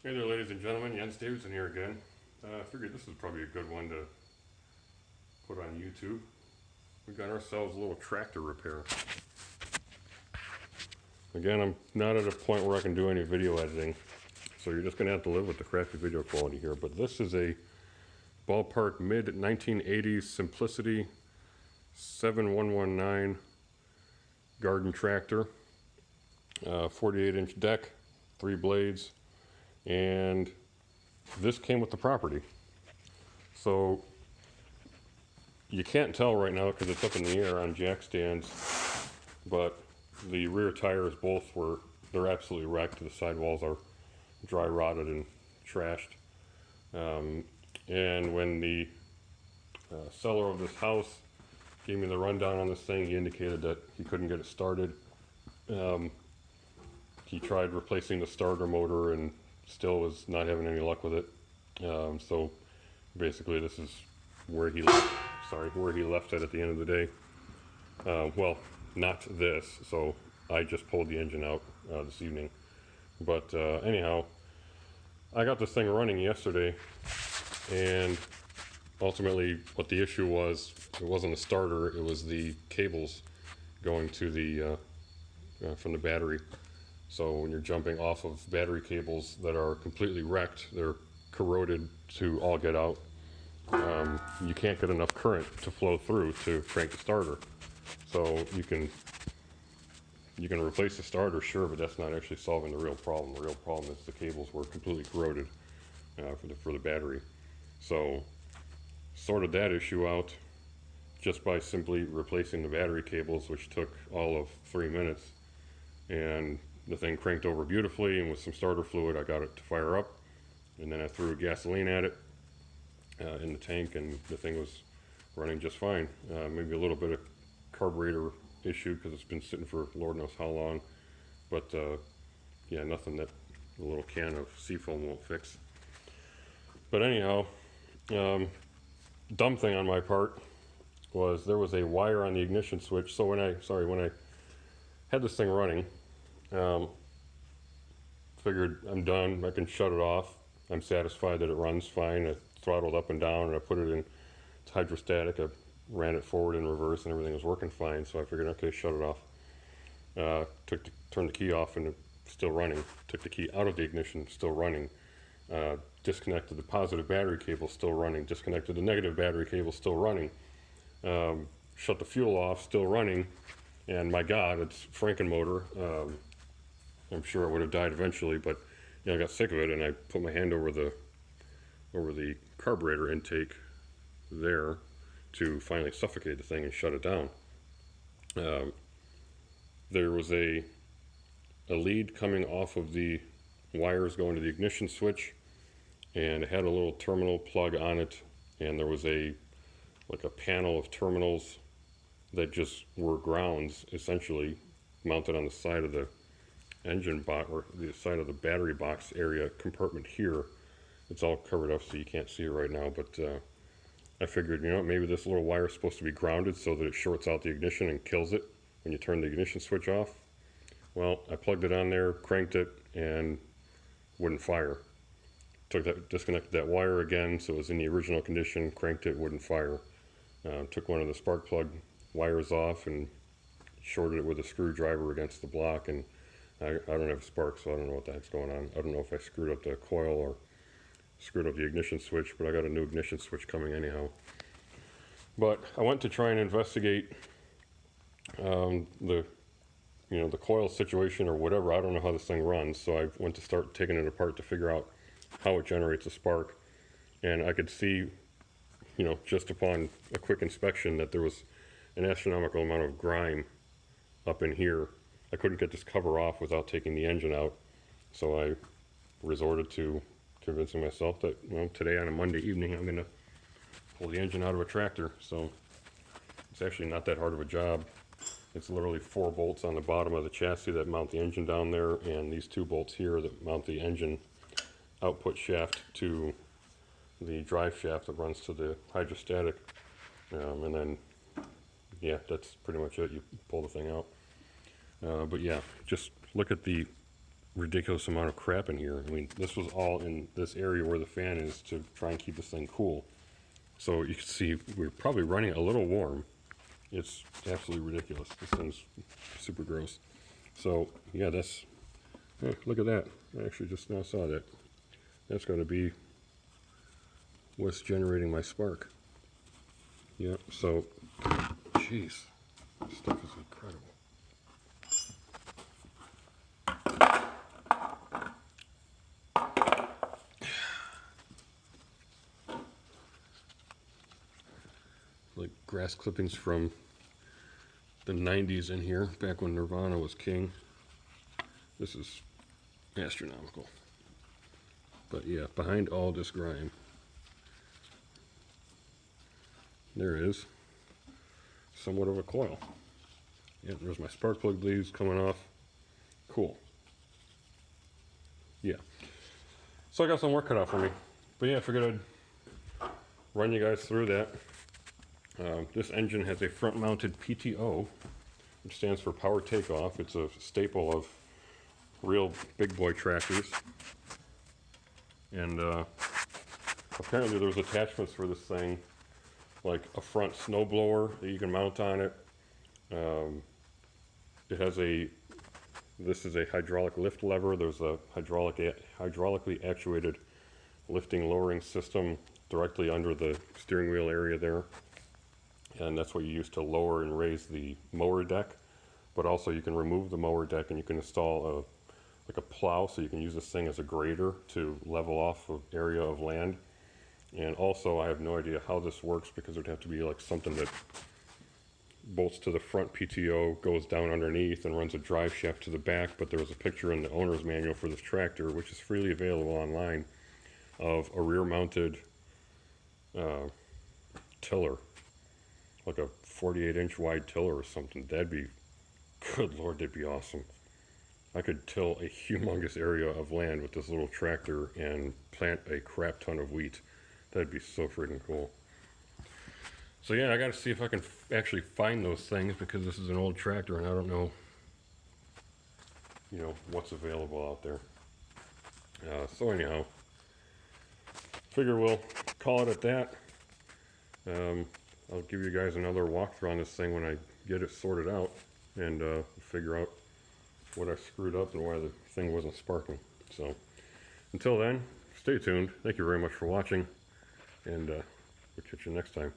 Hey there, ladies and gentlemen. Jens Davidson here again. I figured this is probably a good one to put on YouTube. We got ourselves a little tractor repair. Again, I'm not at a point where I can do any video editing, so you're just going to have to live with the crappy video quality here. But this is a ballpark mid 1980s Simplicity 7119 garden tractor, 48-inch deck, 3 blades, and this came with the property. So you can't tell right now because it's up in the air on jack stands, but the rear tires they're absolutely wrecked. The sidewalls are dry rotted and trashed. And when the seller of this house gave me the rundown on this thing, he indicated that he couldn't get it started. He tried replacing the starter motor and still was not having any luck with it. So basically this is where he left it at the end of the day. Well, not this, so I just pulled the engine out this evening. But anyhow, I got this thing running yesterday, and ultimately what the issue was, it wasn't the starter, it was the cables going to the from the battery. So when you're jumping off of battery cables that are completely wrecked, they're corroded to all get out, you can't get enough current to flow through to crank the starter. So you can replace the starter, sure, but that's not actually solving the real problem. The real problem is the cables were completely corroded for the battery. So sorted that issue out just by simply replacing the battery cables, which took all of 3 minutes, and the thing cranked over beautifully, and with some starter fluid I got it to fire up, and then I threw gasoline at it in the tank, and the thing was running just fine. Maybe a little bit of carburetor issue because it's been sitting for Lord knows how long, but yeah, nothing that a little can of seafoam won't fix. But anyhow, dumb thing on my part was there was a wire on the ignition switch. So when I had this thing running, figured I'm done, I can shut it off, I'm satisfied that it runs fine. I throttled up and down and I put it in hydrostatic. I ran it forward and reverse and everything was working fine, so I figured, okay, shut it off. Turned the key off and it's still running. Took the key out of the ignition, still running. Disconnected the positive battery cable, still running. Disconnected the negative battery cable, still running. Shut the fuel off, still running. And my God, it's Frankenmotor. I'm sure I would have died eventually, but you know, I got sick of it and I put my hand over the carburetor intake there to finally suffocate the thing and shut it down. There was a lead coming off of the wires going to the ignition switch, and it had a little terminal plug on it, and there was like a panel of terminals that just were grounds, essentially, mounted on the side of the engine box, or the side of the battery box area compartment here. It's all covered up so you can't see it right now, but I figured, you know, maybe this little wire is supposed to be grounded so that it shorts out the ignition and kills it when you turn the ignition switch off. Well, I plugged it on there, cranked it, and wouldn't fire. Disconnected that wire again so it was in the original condition, cranked it, wouldn't fire. Took one of the spark plug wires off and shorted it with a screwdriver against the block, and I don't have a spark, so I don't know what the heck's going on. I don't know if I screwed up the coil or screwed up the ignition switch, but I got a new ignition switch coming anyhow. But I went to try and investigate the coil situation or whatever. I don't know how this thing runs, so I went to start taking it apart to figure out how it generates a spark, and I could see, you know, just upon a quick inspection that there was an astronomical amount of grime up in here. I couldn't get this cover off without taking the engine out, so I resorted to convincing myself that, well, today on a Monday evening I'm going to pull the engine out of a tractor. So it's actually not that hard of a job. It's literally 4 bolts on the bottom of the chassis that mount the engine down there, and these 2 bolts here that mount the engine output shaft to the drive shaft that runs to the hydrostatic. And then, yeah, that's pretty much it. You pull the thing out. But yeah, just look at the ridiculous amount of crap in here. I mean, this was all in this area where the fan is to try and keep this thing cool. So you can see we're probably running it a little warm. It's absolutely ridiculous. This thing's super gross. So yeah, that's, look at that. I actually just now saw that. That's going to be what's generating my spark. Yeah, so, jeez, this stuff is incredible. Like grass clippings from the 90s in here, back when Nirvana was king. This is astronomical. But yeah, behind all this grime, there is somewhat of a coil. Yeah, there's my spark plug leads coming off. Cool. Yeah. So I got some work cut out for me. But yeah, I figured I'd run you guys through that. This engine has a front-mounted PTO, which stands for power takeoff. It's a staple of real big boy tractors. And apparently there's attachments for this thing, like a front snowblower that you can mount on it. It has this is a hydraulic lift lever. There's a hydraulically actuated lifting lowering system directly under the steering wheel area there. And that's what you use to lower and raise the mower deck. But also you can remove the mower deck and you can install like a plow, so you can use this thing as a grader to level off an area of land. And also I have no idea how this works, because it would have to be like something that bolts to the front PTO, goes down underneath and runs a drive shaft to the back. But there was a picture in the owner's manual for this tractor, which is freely available online, of a rear mounted tiller, like a 48-inch wide tiller or something. That'd be, good Lord, that'd be awesome. I could till a humongous area of land with this little tractor and plant a crap ton of wheat. That'd be so freaking cool. So yeah, I gotta see if I can actually find those things, because this is an old tractor and I don't know, what's available out there. So anyhow, figure we'll call it at that. I'll give you guys another walkthrough on this thing when I get it sorted out and figure out what I screwed up and why the thing wasn't sparking. So until then, stay tuned. Thank you very much for watching, and we'll catch you next time.